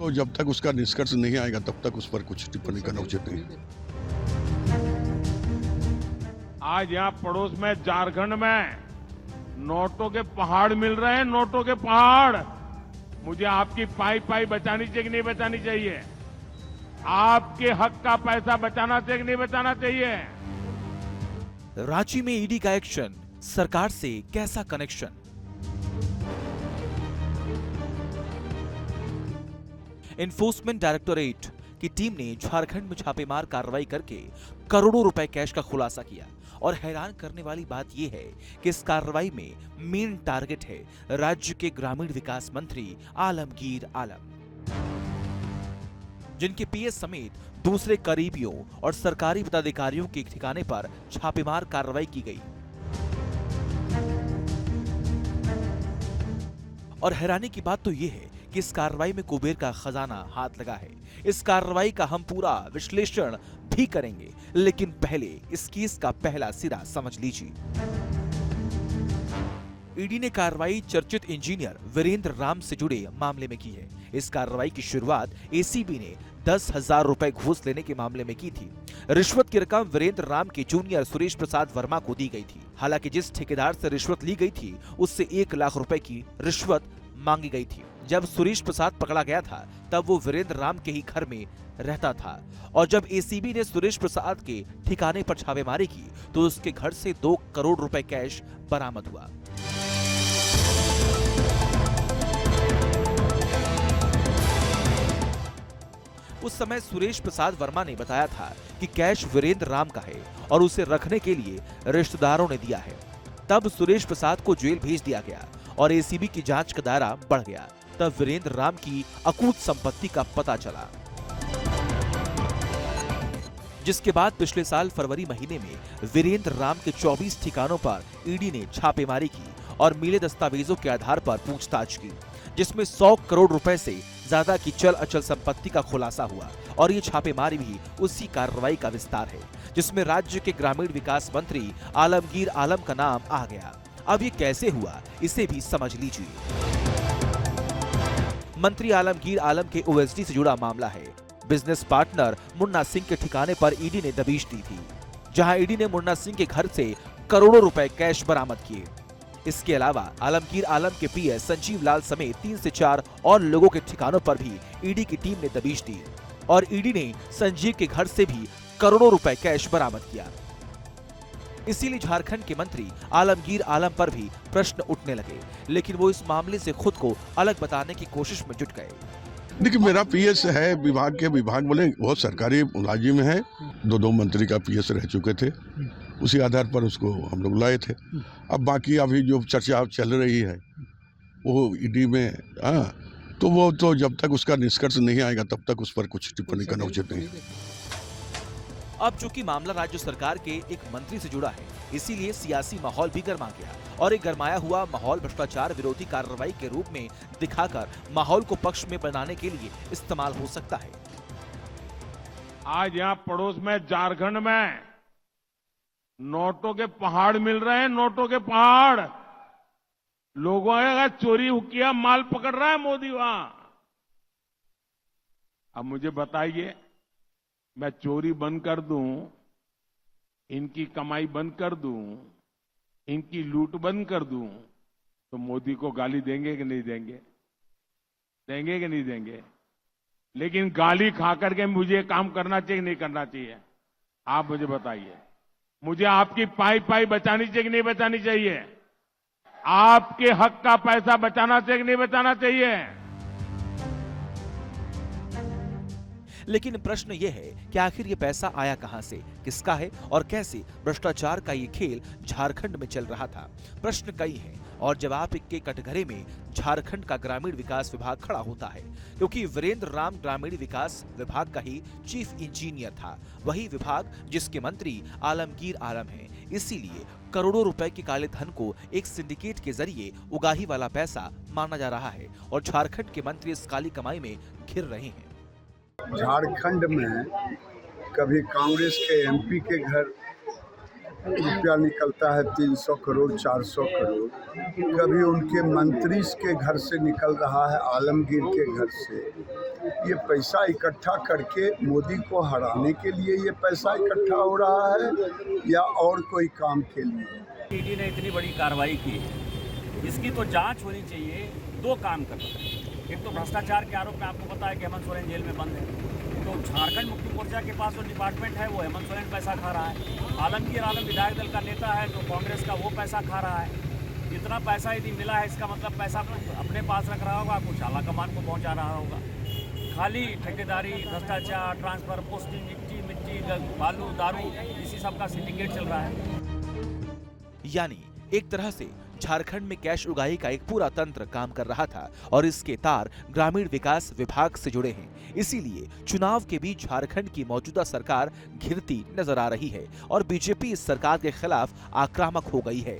तो जब तक उसका निष्कर्ष नहीं आएगा तब तक उस पर कुछ टिप्पणी करना उचित नहीं है। आज यहाँ पड़ोस में झारखंड में नोटों के पहाड़ मिल रहे हैं, नोटों के पहाड़। मुझे आपकी पाई पाई बचानी चाहिए कि नहीं बचानी चाहिए? आपके हक का पैसा बचाना चाहिए कि नहीं बचाना चाहिए? रांची में ईडी का एक्शन, सरकार से कैसा कनेक्शन? एनफोर्समेंट डायरेक्टोरेट की टीम ने झारखंड में छापेमार कार्रवाई करके करोड़ों रुपए कैश का खुलासा किया और हैरान करने वाली बात यह है कि इस कार्रवाई में मेन टारगेट है राज्य के ग्रामीण विकास मंत्री आलमगीर आलम, जिनके पीएस समेत दूसरे करीबियों और सरकारी पदाधिकारियों के ठिकाने पर छापेमार कार्रवाई की गई। और हैरानी की बात तो यह है कि इस कार्रवाई में कुबेर का खजाना हाथ लगा है। इस कार्रवाई का हम पूरा विश्लेषण भी करेंगे, लेकिन पहले इस केस का पहला सिरा समझ लीजिए। ईडी ने कार्रवाई चर्चित इंजीनियर वीरेंद्र राम से जुड़े मामले में की है। इस कार्रवाई की शुरुआत एसीबी ने 10,000 रुपए घूस लेने के मामले में की थी। रिश्वत की रकम वीरेंद्र राम के जूनियर सुरेश प्रसाद वर्मा को दी गई थी। हालांकि जिस ठेकेदार से रिश्वत ली गई थी उससे 1 लाख रुपए की रिश्वत मांगी गई थी। जब सुरेश प्रसाद पकड़ा गया था तब वो वीरेंद्र राम के ही घर में रहता था और जब एसीबी ने सुरेश प्रसाद के ठिकाने पर छापेमारी की तो उसके घर से 2 करोड़ रुपए कैश बरामद हुआ। उस समय सुरेश प्रसाद वर्मा ने बताया था कि कैश वीरेंद्र राम का है और उसे रखने के लिए रिश्तेदारों ने दिया है। तब सुरेश प्रसाद को जेल भेज दिया गया और एसीबी की जांच का दायरा बढ़ गया। तब वीरेंद्र राम की अकूत संपत्ति का पता चला, जिसके बाद पिछले साल फरवरी महीने में वीरेंद्र राम के 24 ठिकानों पर ईडी ने छापेमारी की और मिले दस्तावेजों के आधार पर पूछताछ की, जिसमें 100 करोड़ रुपए से ज्यादा की चल अचल संपत्ति का खुलासा हुआ। और ये छापेमारी भी उसी कार्रवाई का विस्तार है जिसमें राज्य के ग्रामीण विकास मंत्री आलमगीर आलम का नाम आ गया। अब ये कैसे हुआ इसे भी समझ लीजिए। मंत्री आलमगीर आलम के ओएसडी से जुड़ा मामला है। बिजनेस पार्टनर मुन्ना सिंह के ठिकाने पर ईडी ने दबिश दी थी, जहां ईडी ने मुन्ना सिंह के घर से करोड़ों रुपए कैश बरामद किए। इसके अलावा आलमगीर आलम के पीएस संजीव लाल समेत 3 से 4 और लोगों के ठिकानों पर भी ईडी की टीम ने दबिश दी और ईडी ने संजीव के घर से भी करोड़ों रुपए कैश बरामद किया। इसीलिए झारखंड के मंत्री आलमगीर आलम पर भी प्रश्न उठने लगे, लेकिन वो इस मामले से खुद को अलग बताने की कोशिश में जुट गए। देखिए, मेरा पीएस है, विभाग बोले बहुत सरकारी मुलाजिम है, 2 मंत्री का पीएस रह चुके थे, उसी आधार पर उसको हम लोग लाए थे। अब बाकी अभी जो चर्चा चल रही है वो ईडी में, तो वो तो जब तक उसका निष्कर्ष नहीं आएगा तब तक उस पर कुछ टिप्पणी करना उचित नहीं है। अब चूंकि मामला राज्य सरकार के एक मंत्री से जुड़ा है, इसीलिए सियासी माहौल भी गर्मा गया और एक गरमाया हुआ माहौल भ्रष्टाचार विरोधी कार्रवाई के रूप में दिखाकर माहौल को पक्ष में बनाने के लिए इस्तेमाल हो सकता है। आज यहाँ पड़ोस में झारखंड में नोटों के पहाड़ मिल रहे हैं, नोटों के पहाड़। लोगों का चोरी किया माल पकड़ रहा है मोदी वहां। अब मुझे बताइए, मैं चोरी बंद कर दूं, इनकी कमाई बंद कर दूं, इनकी लूट बंद कर दूं, तो मोदी को गाली देंगे कि नहीं देंगे? देंगे कि नहीं देंगे? लेकिन गाली खा करके मुझे काम करना चाहिए नहीं करना चाहिए? आप मुझे बताइए। मुझे आपकी पाई पाई बचानी चाहिए कि नहीं बचानी चाहिए? आपके हक का पैसा बचाना चाहिए कि नहीं बचाना चाहिए? लेकिन प्रश्न यह है कि आखिर ये पैसा आया कहां से, किसका है और कैसे भ्रष्टाचार का ये खेल झारखंड में चल रहा था। प्रश्न कई हैं और जवाब के कटघरे में झारखंड का ग्रामीण विकास विभाग खड़ा होता है, क्योंकि वीरेंद्र राम ग्रामीण विकास विभाग का ही चीफ इंजीनियर था, वही विभाग जिसके मंत्री आलमगीर आलम हैं। इसीलिए करोड़ों रुपए के काले धन को एक सिंडिकेट के जरिए उगाही वाला पैसा माना जा रहा है और झारखंड के मंत्री इस काली कमाई में घिर रहे हैं। झारखंड में कभी कांग्रेस के एमपी के घर रुपया निकलता है 300 करोड़ 400 करोड़, कभी उनके मंत्री के घर से निकल रहा है, आलमगीर के घर से, ये पैसा इकट्ठा करके मोदी को हराने के लिए ये पैसा इकट्ठा हो रहा है या और कोई काम के लिए? ईडी ने इतनी बड़ी कार्रवाई की है, इसकी तो जांच होनी चाहिए। दो काम करना है, एक तो भ्रष्टाचार के आरोप में आपको पता है कि हेमंत सोरेन जेल में बंद है, तो झारखंड मुक्ति मोर्चा के पास जो डिपार्टमेंट है वो हेमंत सोरेन पैसा खा रहा है। आलमगीर आलम विधायक दल का नेता है तो कांग्रेस का वो पैसा खा रहा है। इतना पैसा यदि मिला है इसका मतलब पैसा अपने पास रख रहा होगा, कुछ आला कमान को पहुंचा रहा होगा। खाली ठेकेदारी, भ्रष्टाचार, ट्रांसफर, पोस्टिंग, मिट्टी, बालू, दारू, इसी सब का सिंडिकेट चल रहा है। यानी एक तरह से झारखंड में कैश उगाही का एक पूरा तंत्र काम कर रहा था और इसके तार ग्रामीण विकास विभाग से जुड़े हैं। इसीलिए चुनाव के बीच झारखंड की मौजूदा सरकार घिरती नजर आ रही है और बीजेपी इस सरकार के खिलाफ आक्रामक हो गई है।